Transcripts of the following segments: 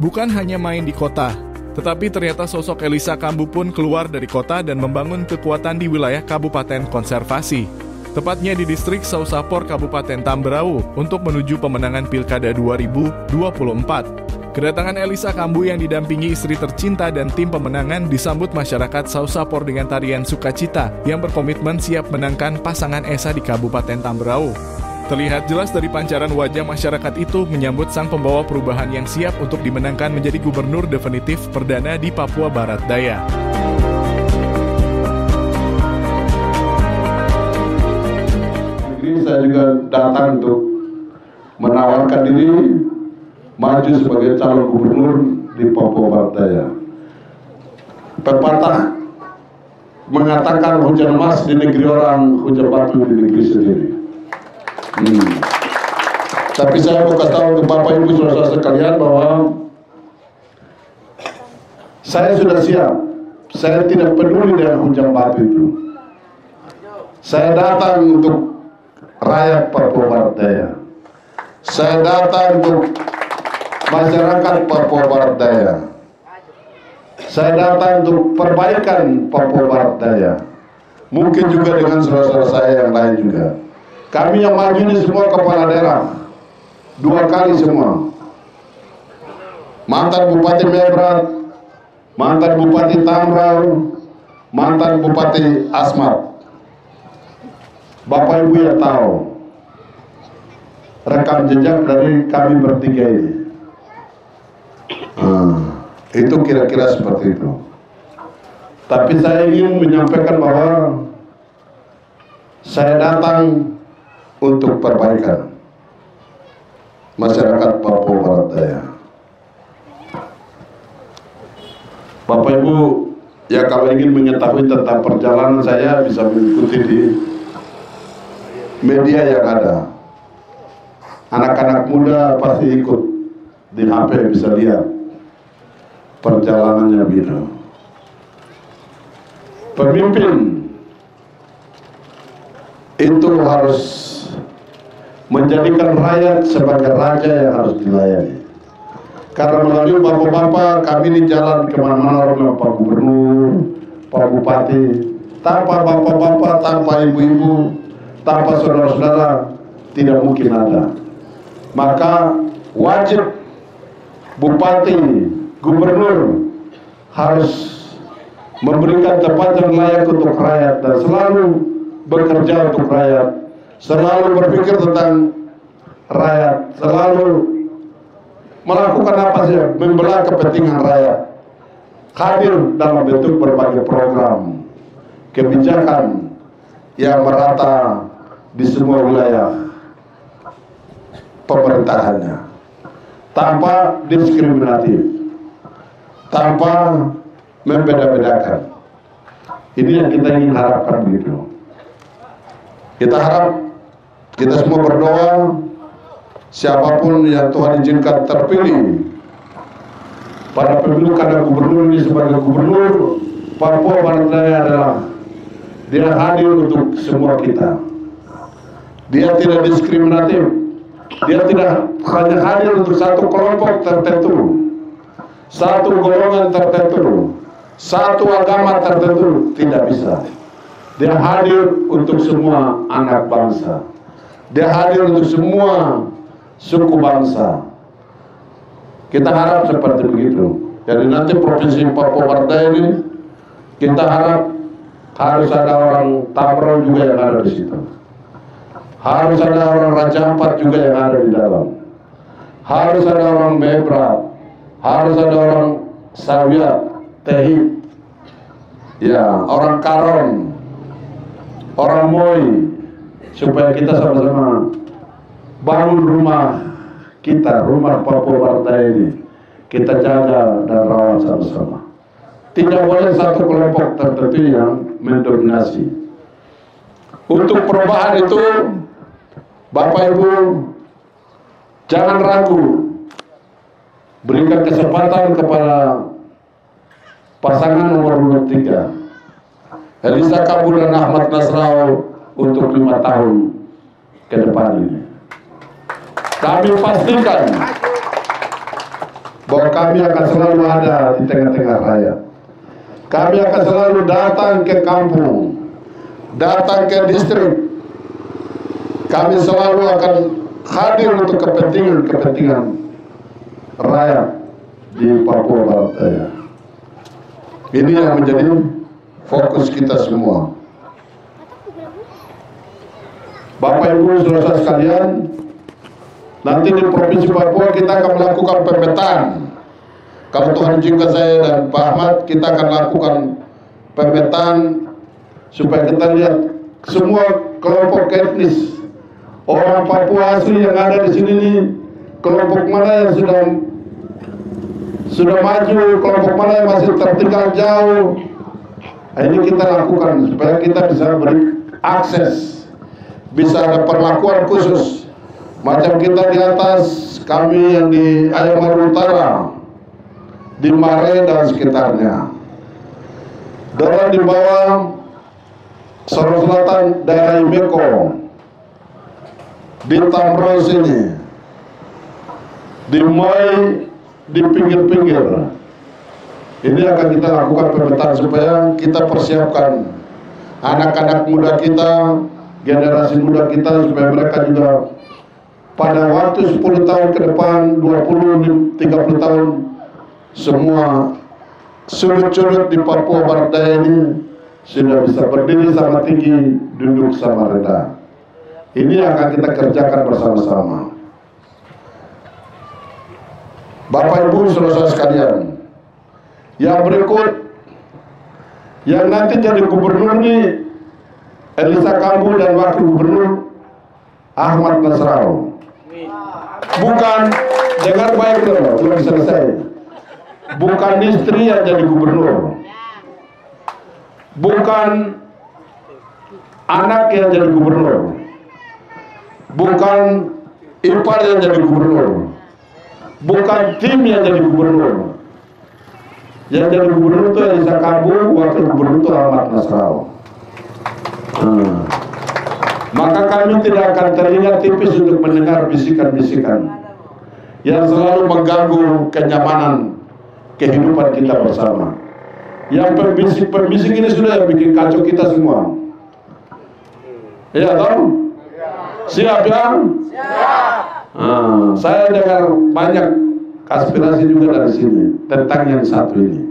Bukan hanya main di kota, tetapi ternyata sosok Elisa Kambu pun keluar dari kota dan membangun kekuatan di wilayah Kabupaten Konservasi. Tepatnya di distrik Sausapor Kabupaten Tamberau untuk menuju pemenangan Pilkada 2024. Kedatangan Elisa Kambu yang didampingi istri tercinta dan tim pemenangan disambut masyarakat Sausapor dengan tarian sukacita yang berkomitmen siap menangkan pasangan Esa di Kabupaten Tamberau. Terlihat jelas dari pancaran wajah masyarakat itu menyambut sang pembawa perubahan yang siap untuk dimenangkan menjadi gubernur definitif perdana di Papua Barat Daya. Saya juga datang untuk menawarkan diri maju sebagai calon gubernur di Papua Barat Daya. Pepatah mengatakan hujan emas di negeri orang, hujan batu di negeri sendiri. Tapi saya mau kasih tahu ke Bapak Ibu saudara sekalian bahwa saya sudah siap. Saya tidak peduli dengan hujan batu itu. Saya datang untuk rakyat Papua Barat Daya. Saya datang untuk masyarakat Papua Barat Daya. Saya datang untuk perbaikan Papua Barat Daya. Mungkin juga dengan saudara-saudara saya yang lain juga. Kami yang maju ini semua kepala daerah, 2 kali semua. Mantan Bupati Mebrat, mantan Bupati Tambrau, mantan Bupati Asmat. Bapak Ibu yang tahu rekam jejak dari kami bertiga ini. Itu kira-kira seperti itu. Tapi saya ingin menyampaikan bahwa saya datang untuk perbaikan masyarakat Papua Barat Daya. Bapak Ibu, ya kalau ingin mengetahui tentang perjalanan saya bisa mengikuti di media yang ada. Anak-anak muda pasti ikut di HP bisa lihat perjalanannya begitu. Pemimpin itu harus menjadikan rakyat sebagai raja yang harus dilayani. Karena melalui bapak-bapak kami ini jalan kemana-mana, orang Pak Gubernur, Pak Bupati, tanpa bapak-bapak, tanpa ibu-ibu, tanpa saudara-saudara tidak mungkin ada. Maka wajib Bupati, Gubernur harus memberikan tempat yang layak untuk rakyat dan selalu bekerja untuk rakyat, selalu berpikir tentang rakyat, selalu melakukan apa saja, membela kepentingan rakyat, hadir dalam bentuk berbagai program kebijakan yang merata di semua wilayah pemerintahannya, tanpa diskriminatif, tanpa membeda-bedakan. Ini yang kita ingin harapkan begitu. Kita harap, kita semua berdoa, siapapun yang Tuhan izinkan terpilih pada pemilu kada gubernur ini sebagai gubernur Papua Barat Daya adalah dia hadir untuk semua kita. Dia tidak diskriminatif. Dia tidak hanya hadir untuk satu kelompok tertentu, satu golongan tertentu, satu agama tertentu, tidak bisa. Dia hadir untuk semua anak bangsa. Dia hadir untuk semua suku bangsa. Kita harap seperti begitu. Jadi nanti Provinsi Papua Barat Daya ini kita harap harus ada orang Tambrau juga yang ada di situ. Harus ada orang Raja Ampat juga yang ada di dalam. Harus ada orang Mebrat. Harus ada orang Sawiat, Tehit, ya, orang Karon, orang Moi, supaya kita sama-sama bangun rumah kita, rumah Papua Barat Daya ini, kita jaga dan rawat sama-sama. Tidak boleh satu kelompok tertentu yang mendominasi. Untuk perubahan itu, Bapak Ibu, jangan ragu, berikan kesempatan kepada pasangan nomor 3, Elisa Kambu dan Ahmad Nasrau untuk 5 tahun ke depan ini. Kami pastikan bahwa kami akan selalu ada di tengah-tengah rakyat. Kami akan selalu datang ke kampung, datang ke distrik. Kami selalu akan hadir untuk kepentingan rakyat di Papua Barat Daya. Ini yang menjadi fokus kita semua. Bapak Ibu saudara sekalian, nanti di Provinsi Papua kita akan melakukan pemetaan. Kalau Tuhan izinkan saya dan Pak Ahmad, kita akan lakukan pemetaan supaya kita lihat semua kelompok etnis orang Papua asli yang ada di sini nih, kelompok mana yang sudah maju, kelompok mana yang masih tertinggal jauh. Nah, ini kita lakukan supaya kita bisa beri akses, bisa ada perlakuan khusus. Macam kita di atas, kami yang di Ayamar Utara, di Mare dan sekitarnya. Dan di bawah Sorong Selatan daerah Imeko, di Tamros ini, di Mai, di pinggir-pinggir. Ini akan kita lakukan pemetaan supaya kita persiapkan anak-anak muda kita, generasi muda kita, supaya mereka juga pada waktu 10 tahun ke depan, 20, 30 tahun, semua sudut-sudut di Papua Barat Daya ini sudah bisa berdiri sama tinggi, duduk sama rendah. Ini akan kita kerjakan bersama-sama. Bapak Ibu saudara sekalian, yang berikut, yang nanti jadi gubernur ini Elisa Kambu dan wakil gubernur Ahmad Nasrau. Bukan, dengar baik loh, belum selesai. Bukan istri yang jadi gubernur, bukan anak yang jadi gubernur, bukan ipar yang jadi gubernur, bukan tim yang jadi gubernur. Yang jadi gubernur itu Elisa Kambu, wakil gubernur itu Ahmad Nasrau. Maka kami tidak akan terlihat tipis untuk mendengar bisikan-bisikan yang selalu mengganggu kenyamanan kehidupan kita bersama. Yang pembisik-pembisik ini sudah yang bikin kacau kita semua. Iya tahu? Siap ya? Siap. Saya dengar banyak aspirasi juga dari sini tentang yang satu ini.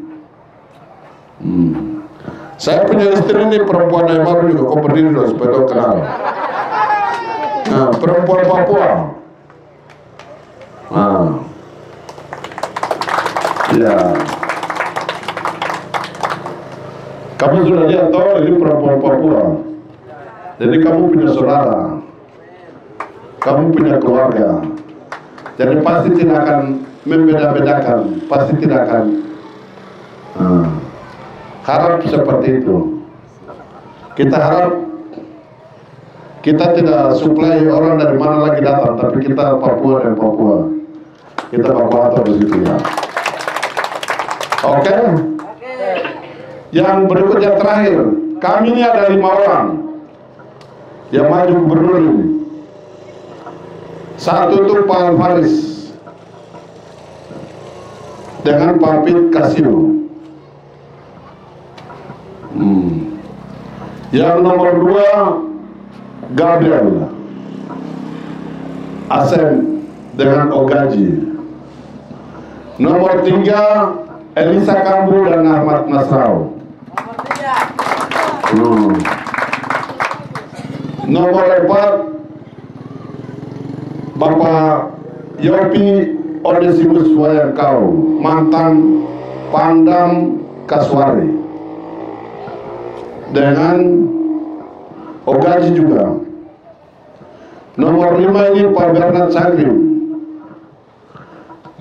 Saya punya istri ini perempuan yang baru juga, kok berdiri loh supaya lo kenal. Perempuan Papua. Ya. Kamu sudah lihat toh, ini perempuan Papua. Jadi kamu punya saudara, kamu punya keluarga. Jadi pasti tidak akan membeda-bedakan, pasti tidak akan harap seperti itu. Kita harap kita tidak suplai orang dari mana lagi datang, tapi kita Papua dan Papua. Kita Papua atau di situ ya. Oke? Yang berikutnya terakhir, kami ini ada 5 orang yang maju gubernur ini. Satu itu Pak Alvaris dengan Pak Pit Kasio. Yang nomor 2 Gabriel Asem dengan Ogaji. Nomor 3 Elisa Kambu dan Ahmad Nasrau. Nomor 4 Bapak Yopi Onesimus Wayangkau, mantan Pangdam Kaswari, dengan Ogaji juga. Nomor 5 ini Pak Bernard Sangrim.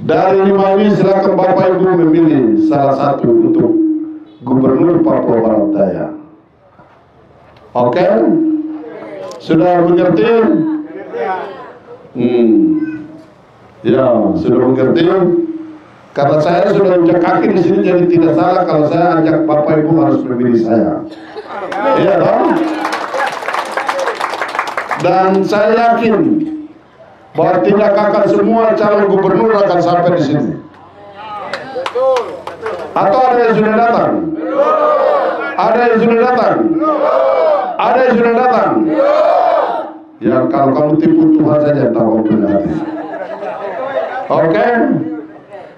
Dari 5 ini silakan Bapak Ibu memilih salah satu untuk Gubernur Papua Barat Daya. Oke? Sudah mengerti? Ya, sudah mengerti. Karena saya sudah injak kaki di sini, jadi tidak salah kalau saya ajak Bapak Ibu harus memilih saya. Iya dong? Dan saya yakin bahwa tidak akan semua calon gubernur akan sampai di sini. Atau ada yang sudah datang? Ada yang sudah datang? Ada yang sudah datang? Ya kalau kamu tipu Tuhan saja tahu punya hati. Oke?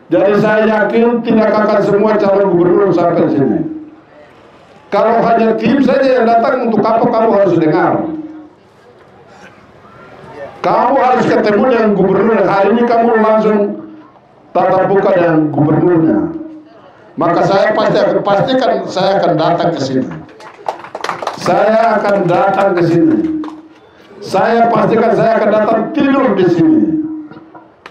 Jadi saya yakin tidak akan semua calon gubernur sampai sini. Kalau hanya tim saja yang datang, untuk apa kamu harus dengar? Kamu harus ketemu dengan gubernur. Hari ini kamu langsung tatap muka dengan gubernurnya. Maka saya pastikan saya akan datang ke sini. Saya akan datang ke sini. Saya pastikan saya akan datang tidur di sini.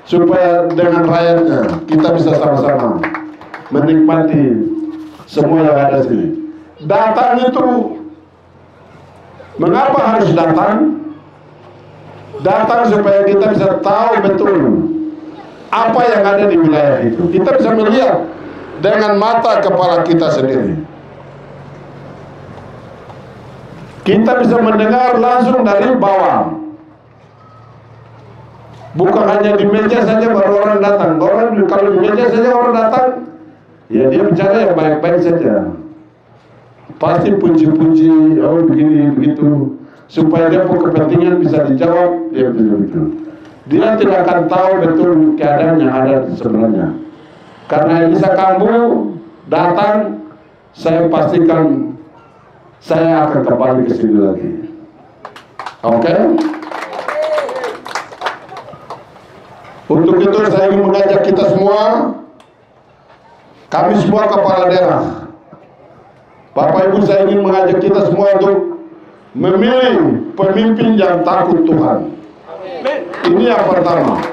Supaya dengan rakyatnya kita bisa sama-sama menikmati semua yang ada di sini. Datang itu, mengapa harus datang? Datang supaya kita bisa tahu betul apa yang ada di wilayah itu. Kita bisa melihat dengan mata kepala kita sendiri. Kita bisa mendengar langsung dari bawah. Bukan hanya di meja saja baru orang datang. Kalau di meja saja orang datang, ya dia bicara yang baik-baik saja. Pasti puji-puji, oh begini begitu, supaya dia kepentingan bisa dijawab, dia begitu. Dia tidak akan tahu betul keadaan yang ada sebenarnya. Karena Elisa Kambu datang, saya pastikan saya akan kembali ke sini lagi. Oke? Untuk itu saya ingin mengajak kita semua, kami semua kepala daerah, Bapak Ibu, saya ingin mengajak kita semua untuk memilih pemimpin yang takut Tuhan. Ini yang pertama.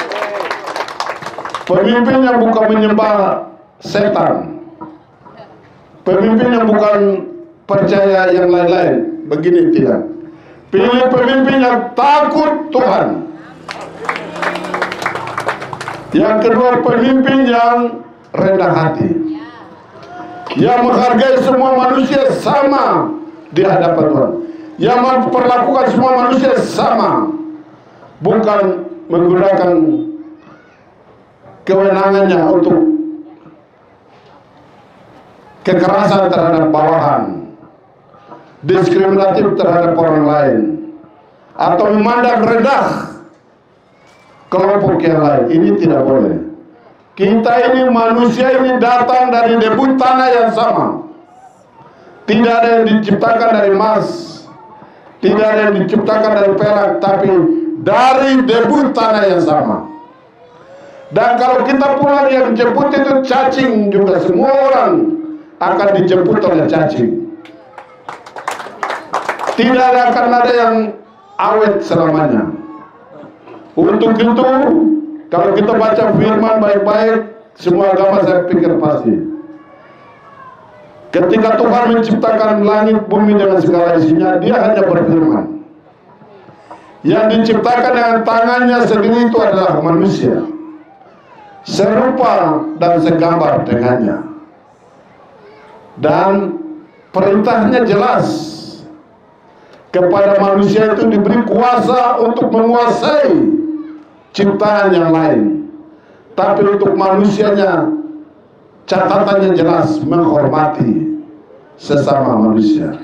Pemimpin yang bukan menyembah setan. Pemimpin yang bukan percaya yang lain-lain. Begini tidak. Pilih pemimpin yang takut Tuhan. Yang kedua, pemimpin yang rendah hati, yang menghargai semua manusia sama di hadapan Tuhan, yang memperlakukan semua manusia sama, bukan menggunakan kewenangannya untuk kekerasan terhadap bawahan, diskriminatif terhadap orang lain, atau memandang rendah kelompok yang lain. Ini tidak boleh. Kita ini manusia ini datang dari debu tanah yang sama. Tidak ada yang diciptakan dari emas, tidak ada yang diciptakan dari perak, tapi dari debu tanah yang sama. Dan kalau kita pulang yang dijemput itu cacing juga, semua orang akan dijemput oleh cacing. Tidak akan ada yang awet selamanya. Untuk itu, kalau kita baca firman baik-baik, semua agama saya pikir pasti. Ketika Tuhan menciptakan langit bumi dengan segala isinya, Dia hanya berfirman. Yang diciptakan dengan tangannya sendiri itu adalah manusia, serupa dan segambar dengannya. Dan perintahnya jelas, kepada manusia itu diberi kuasa untuk menguasai ciptaan yang lain. Tapi untuk manusianya catatannya jelas, menghormati sesama manusia,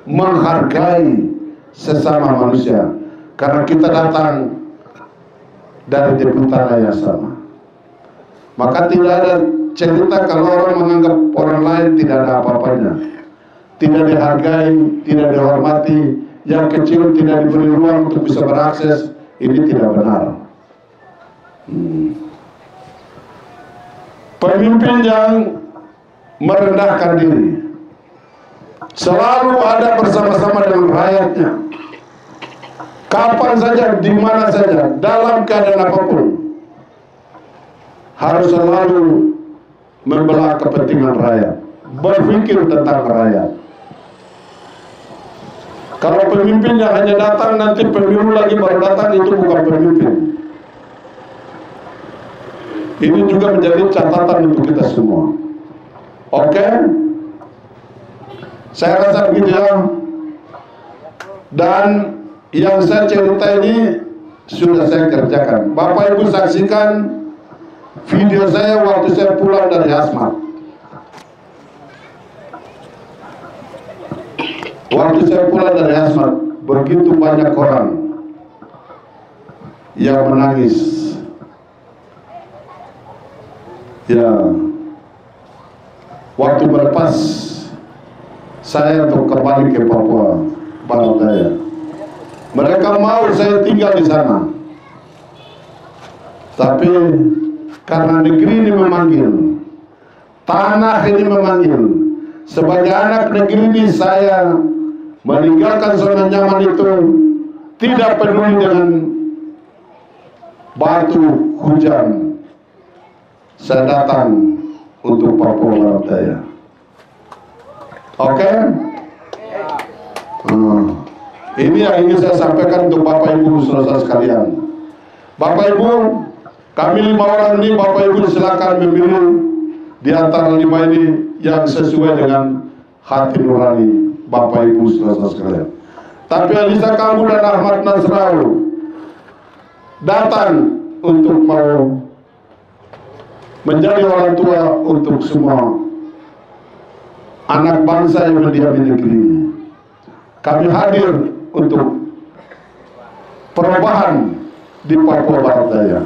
menghargai sesama manusia, karena kita datang dari debu tanah yang sama. Maka tidak ada cerita kalau orang menganggap orang lain tidak ada apa-apanya, tidak dihargai, tidak dihormati, yang kecil tidak diberi ruang untuk bisa berakses. Ini tidak benar. Pemimpin yang merendahkan diri, selalu ada bersama-sama dengan rakyatnya, kapan saja, di mana saja, dalam keadaan apapun, harus selalu membela kepentingan rakyat, berpikir tentang rakyat. Kalau pemimpinnya hanya datang nanti pemilu lagi baru datang, itu bukan pemimpin. Ini juga menjadi catatan untuk kita semua. Oke? Saya rasa begitu ya. Dan yang saya cerita ini sudah saya kerjakan. Bapak Ibu saksikan video saya waktu saya pulang dari Asmat. Waktu saya pulang dari Asmat, begitu banyak orang yang menangis. Ya, waktu melepas saya untuk kembali ke Papua Barat Daya, mereka mau saya tinggal di sana, tapi karena negeri ini memanggil, tanah ini memanggil, sebagai anak negeri ini saya meninggalkan zona nyaman itu, tidak peduli dengan batu hujan. Saya datang untuk Papua Barat Daya. Oke? Ini yang ingin saya sampaikan untuk Bapak Ibu saudara sekalian. Bapak Ibu, kami 5 orang ini, Bapak Ibu silakan memilih di antara 5 ini yang sesuai dengan hati nurani Bapak Ibu saudara sekalian. Tapi Elisa Kambu dan Ahmad Nasrau datang untuk mau menjadi orang tua untuk semua anak bangsa yang mendiami negeri ini. Kami hadir untuk perubahan di Papua Barat Daya.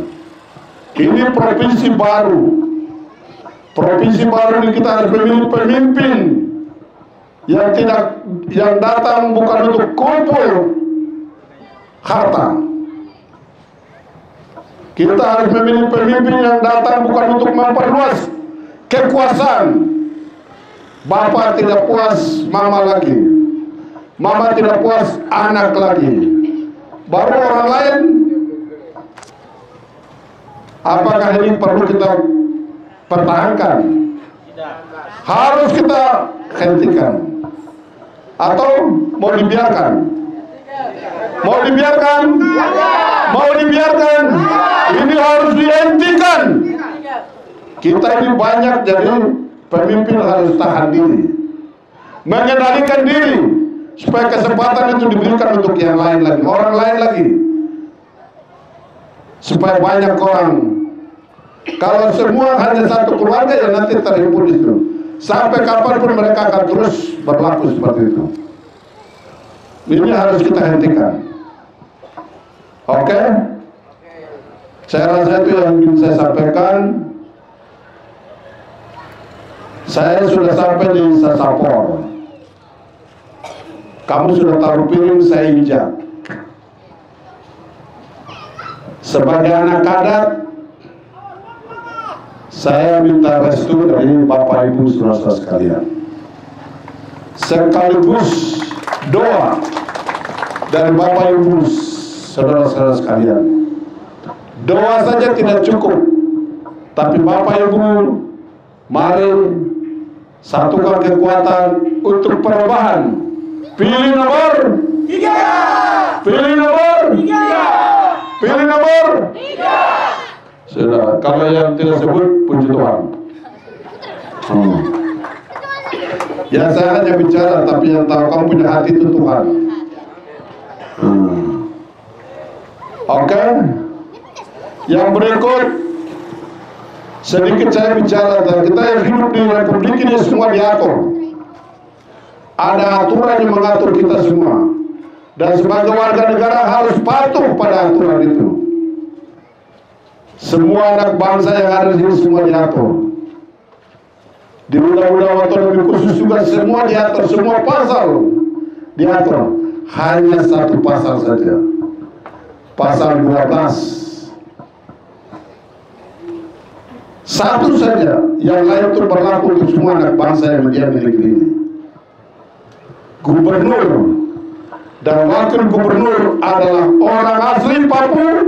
Ini provinsi baru. Provinsi baru ini kita harus memilih pemimpin yang datang bukan untuk kumpul harta. Kita harus memilih pemimpin yang datang bukan untuk memperluas kekuasaan. Bapak tidak puas, mama lagi. Mama tidak puas, anak lagi. Baru orang lain. Apakah ini perlu kita pertahankan? Harus kita hentikan. Atau mau dibiarkan? Mau dibiarkan? Mau dibiarkan? Ini harus dihentikan. Kita ini banyak, jadi pemimpin harus tahan diri, mengendalikan diri, supaya kesempatan itu diberikan untuk yang lain lagi, orang lain lagi, supaya banyak orang. Kalau semua hanya satu keluarga, ya nanti terhimpun itu. Sampai kapanpun mereka akan terus berlaku seperti itu. Ini harus kita hentikan. Oke? Saya rasa itu yang ingin saya sampaikan. Saya sudah sampai di Sasapor. Kamu sudah taruh piring, saya injak. Sebagai anak adat, saya minta restu dari Bapak Ibu saudara sekalian, sekaligus doa dari Bapak Ibu saudara-saudara sekalian. Doa saja tidak cukup, tapi Bapak Ibu, mari satukan kekuatan untuk perubahan. Pilih nomor 3. Pilih nomor 3. Pilih nomor 3. Sudah, kalau yang tidak sebut, puji Tuhan. Ya, saya hanya bicara, tapi yang tahu kamu punya hati itu Tuhan. Oke? Yang berikut, sedikit saya bicara, kita yang hidup di Republik ini semua diatur. Ada aturan yang mengatur kita semua. Dan sebagai warga negara harus patuh pada aturan itu. Semua anak bangsa yang ada di sini semua diatur. Di undang-undang otonomi khusus juga semua diatur, semua pasal diatur. Hanya satu pasal saja. Pasal 12. Satu saja, yang lain itu berlaku untuk semua anak bangsa yang mendiami negeri ini. Gubernur dan wakil gubernur adalah orang asli Papua.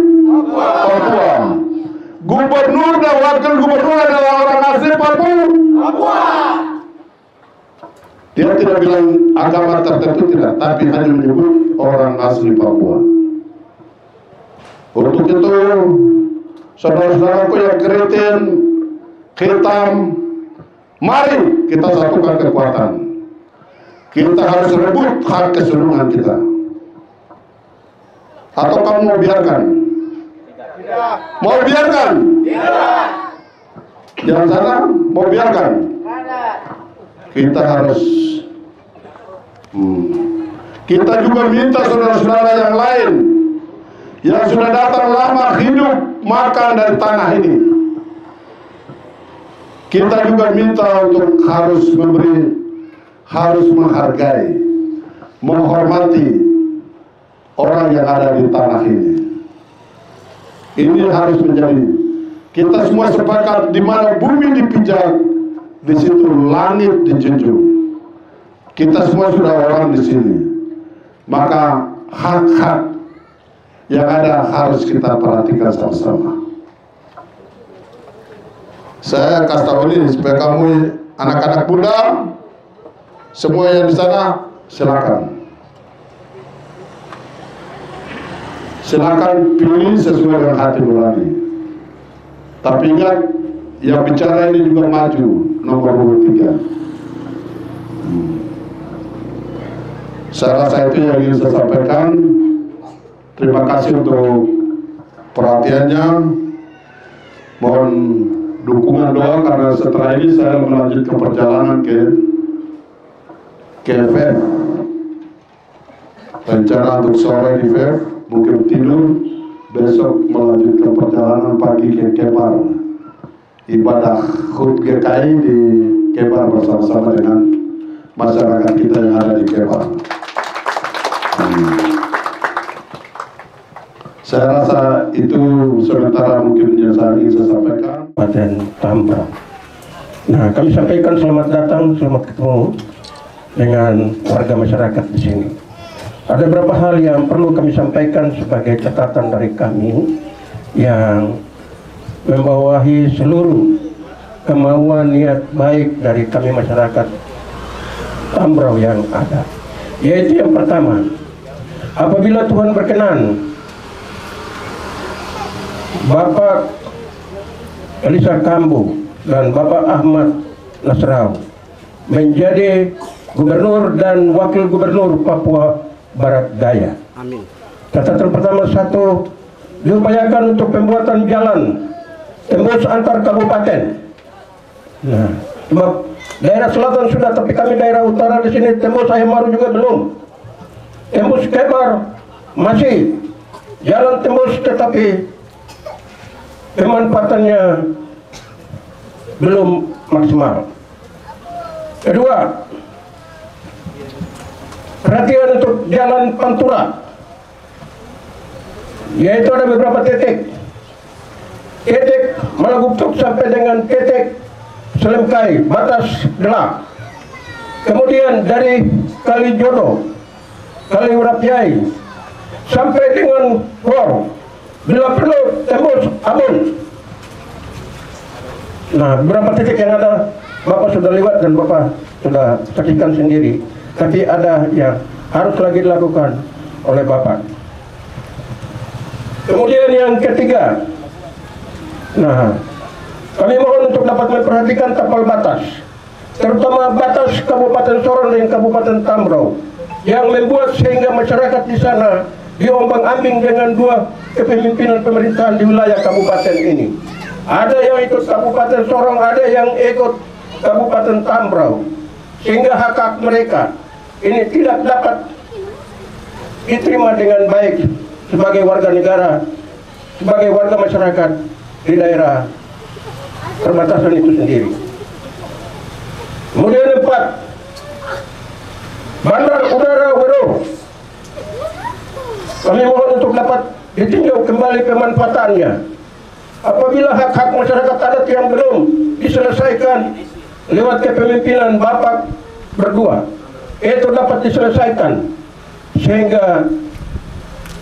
Gubernur dan wakil gubernur adalah orang asli Papua. Dia tidak bilang agama tertentu, tidak, tapi hanya menyebut orang asli Papua. Untuk itu, saudara-saudaraku yang keriting, hitam, mari kita satukan kekuatan. Kita harus rebut hak keseluruhan kita. Atau kamu mau biarkan? Tidak. Mau biarkan? Tidak. Yang sana mau biarkan? Tidak. Kita harus Kita juga minta saudara-saudara yang lain yang sudah datang lama hidup makan dari tanah ini. Kita juga minta untuk harus menghargai, menghormati orang yang ada di tanah ini. Ini harus menjadi, kita semua sepakat, di mana bumi dipijak, di situ langit dijunjung. Kita semua sudah orang di sini, maka hak-hak yang ada harus kita perhatikan sama-sama. Saya kasih tahu ini supaya kamu anak-anak muda semua yang di sana, silakan pilih sesuai dengan hati nurani. Tapi ingat, yang bicara ini juga maju, nomor 3. Saya rasa itu yang ingin saya sampaikan. Terima kasih untuk perhatiannya. Mohon dukungan doa, karena setelah ini saya melanjutkan perjalanan ke VEF. Rencana untuk sore di VEF, mungkin tidur, besok melanjutkan perjalanan pagi ke Kepar. Ibadah HUT GKI di Kepar bersama-sama dengan masyarakat kita yang ada di Kepar. Saya rasa itu sementara mungkin yang saya ingin saya sampaikan. Kabupaten Tambrau. Nah, kami sampaikan selamat datang, selamat ketemu dengan warga masyarakat di sini. Ada beberapa hal yang perlu kami sampaikan sebagai catatan dari kami yang membawahi seluruh kemauan niat baik dari kami masyarakat Tambrau yang ada. Yaitu yang pertama, apabila Tuhan berkenan, Bapak Elisa Kambu dan Bapak Ahmad Nasrau menjadi gubernur dan wakil gubernur Papua Barat Daya. Amin. Catatan pertama, 1, diupayakan untuk pembuatan jalan tembus antar kabupaten. Nah, sebab daerah selatan sudah, tapi kami daerah utara di sini tembus Ayamaru juga belum. Tembus Kepar masih jalan tembus, tetapi pemanfaatannya belum maksimal. Kedua, perhatian untuk jalan Pantura, yaitu ada beberapa titik Malaguptuk sampai dengan titik Selemkai, batas Delak. Kemudian dari Kalijodo, Kaliurapiai sampai dengan Gor, bila perlu tembus Abun. Nah, beberapa titik yang ada Bapak sudah lewat dan Bapak sudah saksikan sendiri. Tapi ada yang harus lagi dilakukan oleh Bapak. Kemudian yang ketiga, nah, kami mohon untuk dapat memperhatikan tapal batas, terutama batas Kabupaten Sorong dan Kabupaten Tambrau, yang membuat sehingga masyarakat di sana diombang-ambing dengan dua kepemimpinan pemerintahan di wilayah kabupaten ini. Ada yang ikut Kabupaten Sorong, ada yang ikut Kabupaten Tambrau, sehingga hak-hak mereka ini tidak dapat diterima dengan baik sebagai warga negara, sebagai warga masyarakat di daerah perbatasan itu sendiri. Kemudian 4, Bandar Udara Wero, kami mohon untuk dapat ditinjau kembali pemanfaatannya. Apabila hak-hak masyarakat adat yang belum diselesaikan lewat kepemimpinan Bapak berdua, itu dapat diselesaikan sehingga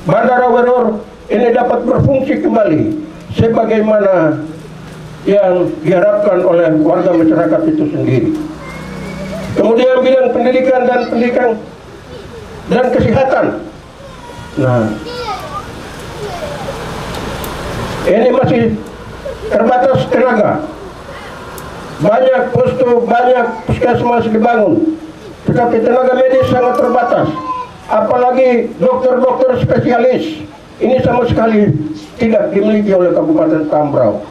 Bandara Weror ini dapat berfungsi kembali sebagaimana yang diharapkan oleh warga masyarakat itu sendiri. Kemudian bidang pendidikan dan kesehatan. Nah, ini masih terbatas tenaga. Banyak posko, banyak puskesmas dibangun, tetapi tenaga medis sangat terbatas. Apalagi dokter-dokter spesialis ini sama sekali tidak dimiliki oleh Kabupaten Tambrau,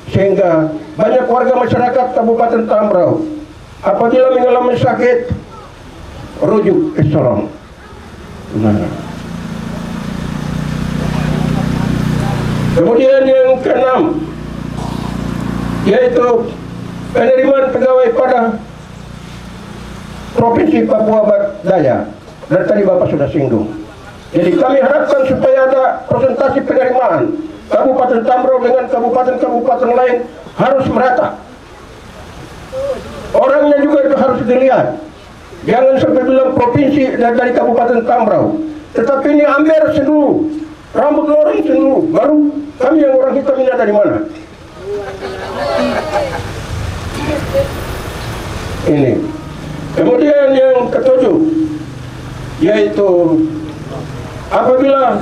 sehingga banyak warga masyarakat Kabupaten Tambrau apabila mengalami sakit rujuk ke Sorong. Nah, kemudian yang keenam, yaitu penerimaan pegawai pada Provinsi Papua Daya. Dan tadi Bapak sudah singgung. Jadi kami harapkan supaya ada presentasi penerimaan Kabupaten Tambrau dengan kabupaten-kabupaten lain harus merata. Orangnya juga itu harus dilihat. Jangan sampai bilang provinsi dari Kabupaten Tambrau, tetapi ini Amber seluruh, rambut orang seluruh. Baru kami yang orang hitam ini dari mana? Ini. Kemudian yang ketujuh, yaitu apabila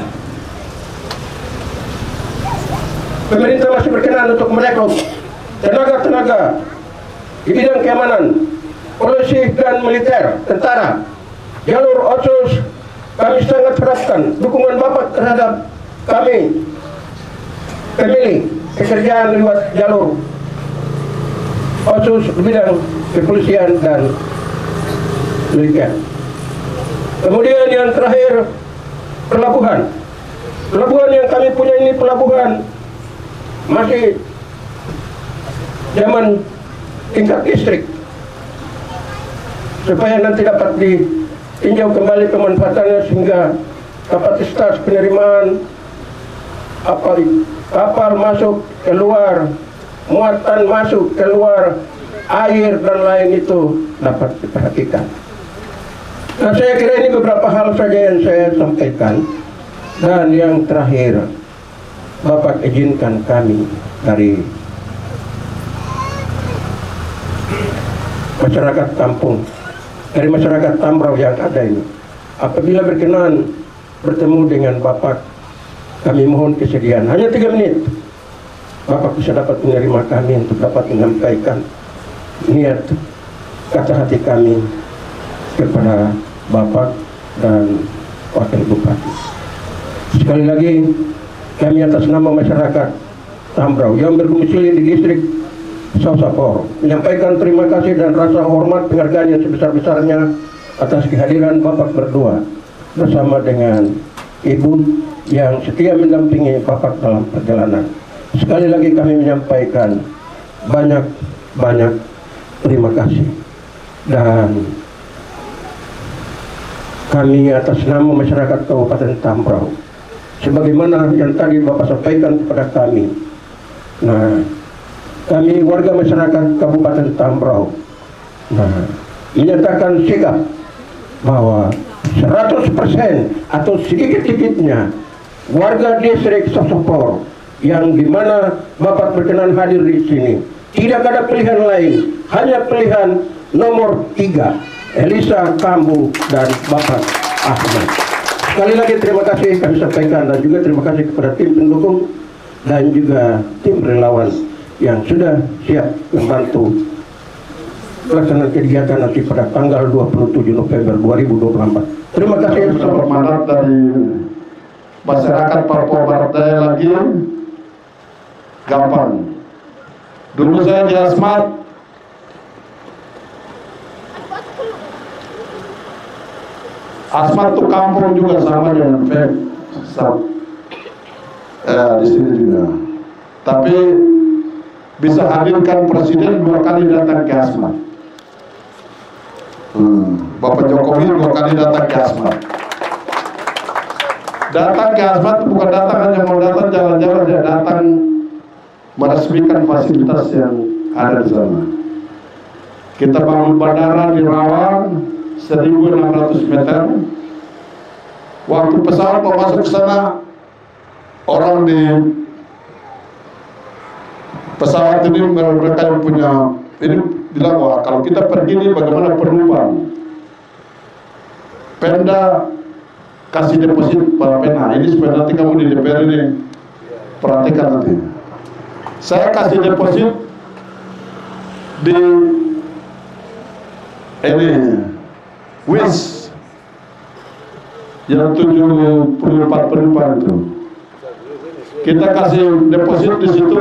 pemerintah masih berkenan untuk merekrut tenaga-tenaga di bidang keamanan, polisi dan militer, tentara, jalur otsus, kami sangat harapkan dukungan Bapak terhadap kami pemilih pekerjaan lewat jalur otsus di bidang kepolisian dan militer. Kemudian yang terakhir, pelabuhan. Pelabuhan yang kami punya ini pelabuhan masih zaman tingkat distrik, supaya nanti dapat ditinjau kembali pemanfaatannya sehingga kapasitas penerimaan kapal masuk keluar, muatan masuk keluar, air dan lain itu dapat diperhatikan. Nah, saya kira ini beberapa hal saja yang saya sampaikan. Dan yang terakhir, Bapak izinkan kami dari masyarakat kampung, dari masyarakat Tambrau yang ada ini, apabila berkenan bertemu dengan Bapak, kami mohon kesediaan hanya 3 menit. Bapak bisa dapat menerima kami untuk dapat menyampaikan niat kata hati kami kepada Bapak dan Wakil Bupati. Sekali lagi, kami atas nama masyarakat Tambrau yang berdomisili di distrik Sausaporo menyampaikan terima kasih dan rasa hormat penghargaan yang sebesar-besarnya atas kehadiran Bapak berdua bersama dengan Ibu yang setia mendampingi Bapak dalam perjalanan. Sekali lagi kami menyampaikan banyak terima kasih, dan kami atas nama masyarakat Kabupaten Tambrau, sebagaimana yang tadi Bapak sampaikan kepada kami, nah, kami warga masyarakat Kabupaten Tambrau, nah, menyatakan sikap bahwa 100% atau sedikit-sedikitnya warga distrik Sausaporo yang dimana Bapak berkenan hadir di sini, tidak ada pilihan lain, hanya pilihan nomor 3, Elisa Kambu dan Bapak Ahmad. Sekali lagi terima kasih kami sampaikan, dan juga terima kasih kepada tim pendukung dan juga tim relawan yang sudah siap membantu pelaksanaan kegiatan nanti pada tanggal 27 November 2024. Terima kasih. Mandat dari masyarakat Papua Barat Daya lagi gampang. Dulu saya di Asmat, Asmat itu kampung juga sama dengan Feb, di sini juga. Tapi bisa hadirkan presiden 2 kali datang ke Asmat. Bapak Jokowi 2 kali datang ke Asmat. Datang ke Asmat bukan datang hanya mau datang jalan-jalan, dia datang meresmikan fasilitas yang ada di sana. Kita bangun bandara di Rawang 1.600 meter. Waktu pesawat mau masuk ke sana, orang di pesawat ini mereka yang punya ini bilang, wah kalau kita pergi ini bagaimana penumpang? Pemda kasih deposit pada pena ini supaya nanti kamu di DPR ini perhatikan nanti. Saya kasih deposit di ini WIS yang 74 penumpang itu. Kita kasih deposit di situ.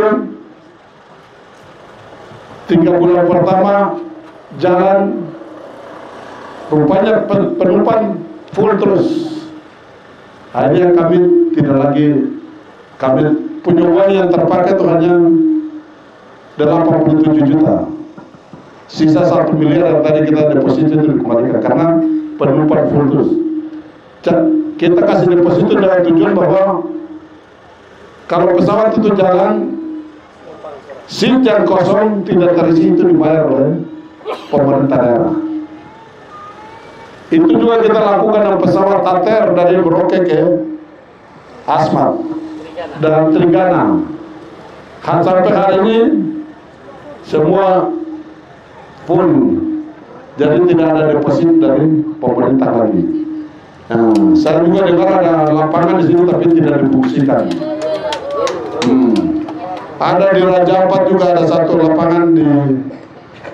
3 bulan pertama jalan rupanya penumpang full terus. Hanya kami tidak lagi, kami punya uang yang terpakai itu hanya 87 juta. Sisa 1 miliar yang tadi kita deposito itu dikembalikan karena penumpang full terus. Kita kasih deposito dengan tujuan bahwa kalau pesawat itu jalan, seat yang kosong tidak terisi itu dibayar oleh pemerintah daerah. Itu juga kita lakukan dengan pesawat Tater dari Merauke ke Asmat dan Trigana. Sampai hari ini semua full, jadi tidak ada deposit dari pemerintah lagi. Nah, saya juga dengar ada lapangan di sini tapi tidak difungsikan. Ada di Raja Ampat juga ada satu lapangan di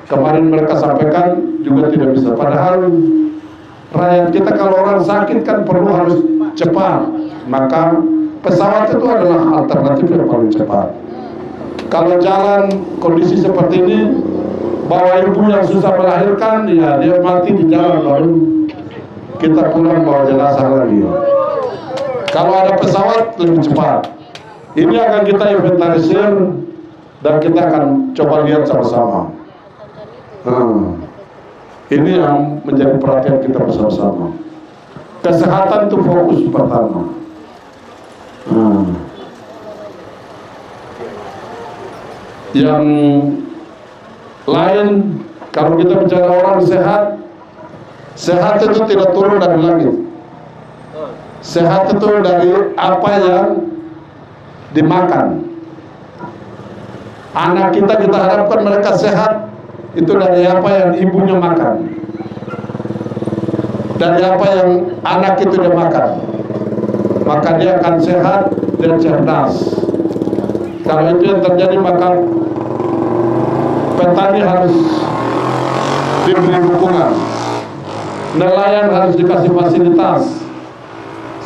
kemarin mereka sampaikan juga tidak bisa. Padahal rakyat kita kalau orang sakit kan perlu harus cepat, maka pesawat itu adalah alternatif yang paling cepat. Kalau jalan kondisi seperti ini, bawa ibu yang susah melahirkan, ya dia mati di jalan baru kita pulang bawa jenazah lagi. Kalau ada pesawat lebih cepat. Ini akan kita inventarisir dan kita akan coba lihat sama-sama. Ini yang menjadi perhatian kita bersama-sama. Kesehatan itu fokus pertama. Yang lain, kalau kita bicara orang sehat, sehat itu tidak turun dari langit. Sehat itu dari apa yang dimakan. Anak kita harapkan mereka sehat itu dari apa yang ibunya makan, dari apa yang anak itu dia makan, maka dia akan sehat dan cerdas. Kalau itu yang terjadi, maka petani harus diberi dukungan, nelayan harus dikasih fasilitas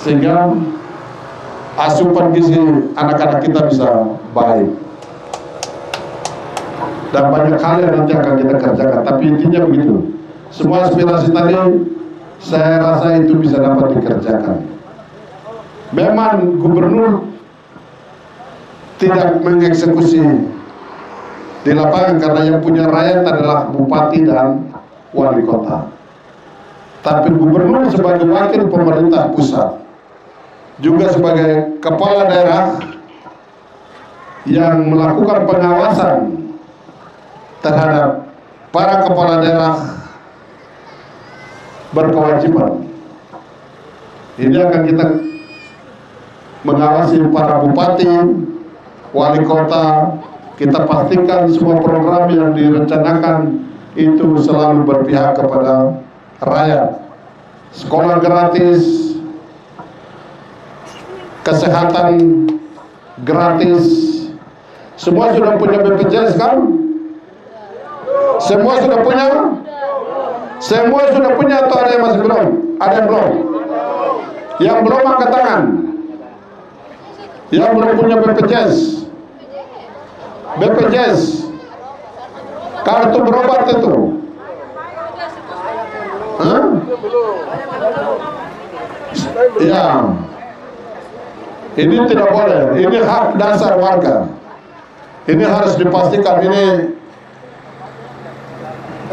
sehingga asupan gizi anak-anak kita bisa baik. Dan banyak hal yang nanti akan kita kerjakan. Tapi intinya begitu, semua aspirasi tadi saya rasa itu bisa dapat dikerjakan. Memang gubernur tidak mengeksekusi di lapangan karena yang punya rakyat adalah bupati dan wali kota. Tapi gubernur sebagai wakil pemerintah pusat, juga sebagai kepala daerah yang melakukan pengawasan terhadap para kepala daerah berkewajiban. Ini akan kita mengawasi para bupati, wali kota. Kita pastikan semua program yang direncanakan itu selalu berpihak kepada rakyat. Sekolah gratis, kesehatan gratis. Semua sudah punya BPJS kan? Semua sudah punya? Semua sudah punya atau ada yang masih belum? Ada yang belum? Yang belum angkat tangan. Yang belum punya BPJS. BPJS kartu berobat itu. Ya. Ini tidak boleh. Ini hak dasar warga. Ini harus dipastikan, ini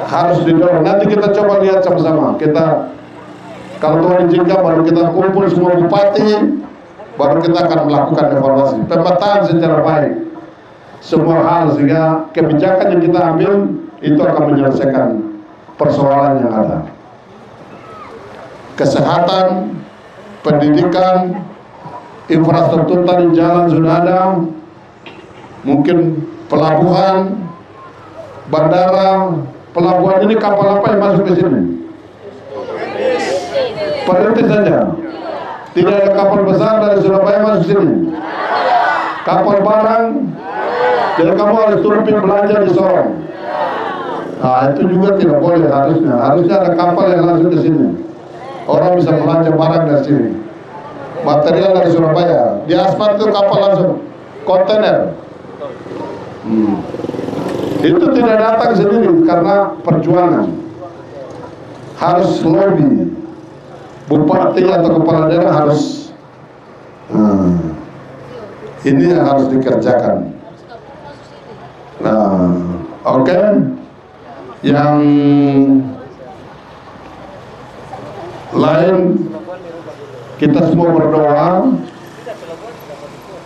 harus didorong. Nanti kita coba lihat sama-sama. Kita kalau Tuhan izinkan baru kita kumpul semua bupati, baru kita akan melakukan evaluasi, pemetaan secara baik semua hal sehingga kebijakan yang kita ambil itu akan menyelesaikan persoalan yang ada. Kesehatan, pendidikan, infrastruktur tadi jalan sudah ada, mungkin pelabuhan, bandara. Pelabuhan ini kapal apa yang masuk ke sini? Perintis saja. Tidak ada kapal besar dari Surabaya masuk ke sini. Kapal barang, jadi kamu harus turun belanja di Sorong. Nah, itu juga tidak boleh harusnya. Harusnya ada kapal yang langsung ke sini. Orang bisa belanja barang dari sini. Material dari Surabaya. Di Asmat itu kapal langsung kontainer. Itu tidak datang sendiri karena perjuangan. harus lobby, bupati atau kepala daerah harus ini yang harus dikerjakan. Nah, oke. Yang lain, kita semua berdoa.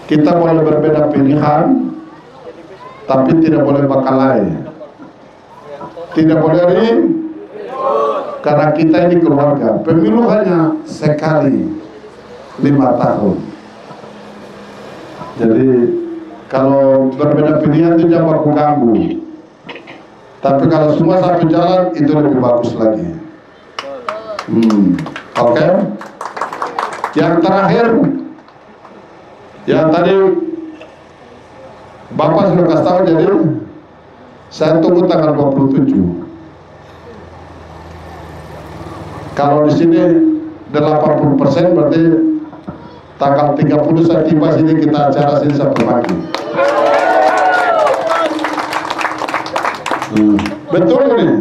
Kita boleh berbeda pilihan, tapi tidak boleh bakal tidak boleh karena kita ini keluarga. Pemilu hanya sekali 5 tahun. Jadi kalau berbeda pilihan itu jangan baku ganggu. Tapi kalau semua satu jalan itu lebih bagus lagi. Oke. Yang terakhir, yang tadi Bapak sudah kasih tahu, jadi saya tunggu tanggal 27. Kalau di sini 80% berarti tanggal 30 saya tiba sini, kita acara sini sampai pagi. Betul nih.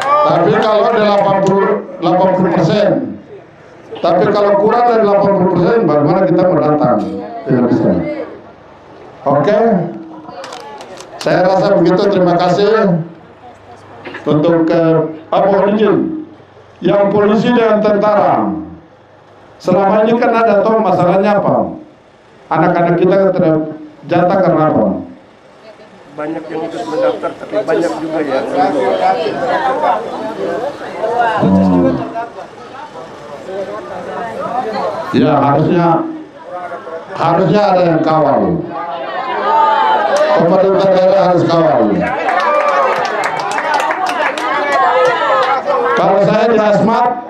Tapi kalau ada 80%, tapi kalau kurang dari 80%, bagaimana kita mau datang? Tidak bisa. Oke. Saya rasa begitu. Terima kasih untuk mohon izin. Yang polisi dan tentara selama ini kan ada tahu masalahnya apa? Anak-anak kita kan terjatah karena apa? Banyak yang ikut mendaftar, tapi banyak juga ya. Ya, harusnya ada yang kawal. Pemerintah daerah harus kawal. Kalau saya di Asmat,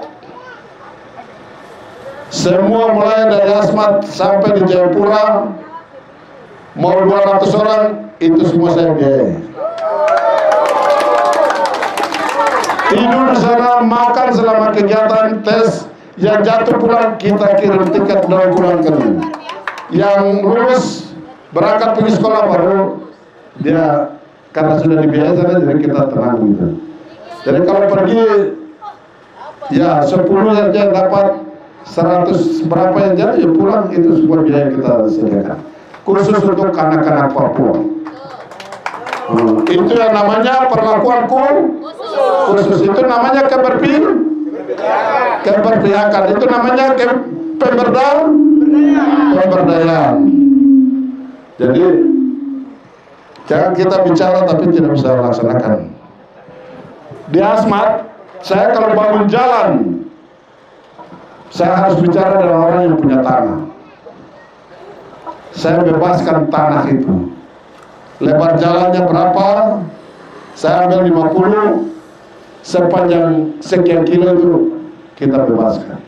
semua mulai dari Asmat sampai di Jayapura, mau 200 orang, itu semua saya biayai. Tidur di sana, makan selama kegiatan, tes, yang jatuh pulang kita kirim tiket dan pulang ke rumah. Yang lulus berangkat pergi sekolah baru dia karena sudah dibiayai sana, jadi kita tenang gitu. Jadi kalau pergi ya 10 saja dapat 100 berapa yang jadi ya pulang, itu semua biaya kita sediakan. Khusus untuk anak-anak Papua. Itu yang namanya perlakuan khusus, itu namanya keberpihakan, itu namanya pemberdayaan. Jadi jangan kita bicara tapi tidak bisa laksanakan. Di Asmat, saya kalau bangun jalan, saya harus bicara dengan orang yang punya tanah. Saya bebaskan tanah itu. Lebar jalannya berapa, saya ambil 50, sepanjang sekian kilo itu kita bebaskan.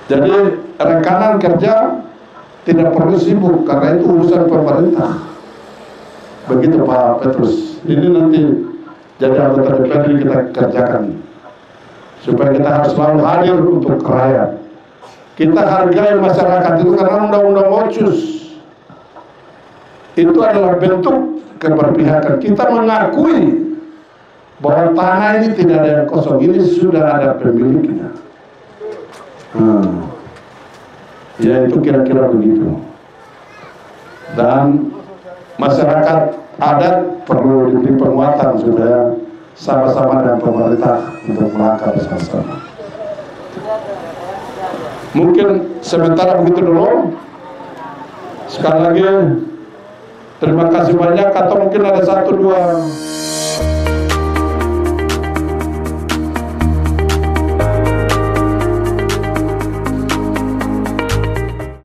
Jadi rekanan kerja tidak perlu sibuk, karena itu urusan pemerintah. Begitu Pak Petrus. Ini nanti jadi anggota DPR kita kerjakan, supaya kita harus selalu hadir untuk rakyat. Kita hargai masyarakat itu karena undang-undang Otsus itu adalah bentuk keberpihakan. Kita mengakui bahwa tanah ini tidak ada yang kosong, ini sudah ada pemiliknya. Ya itu kira-kira begitu. Dan masyarakat adat perlu diberi penguatan supaya sama-sama dengan pemerintah untuk melangkah bersama-sama. Mungkin sementara begitu dulu. Sekali lagi terima kasih banyak, atau mungkin ada 1-2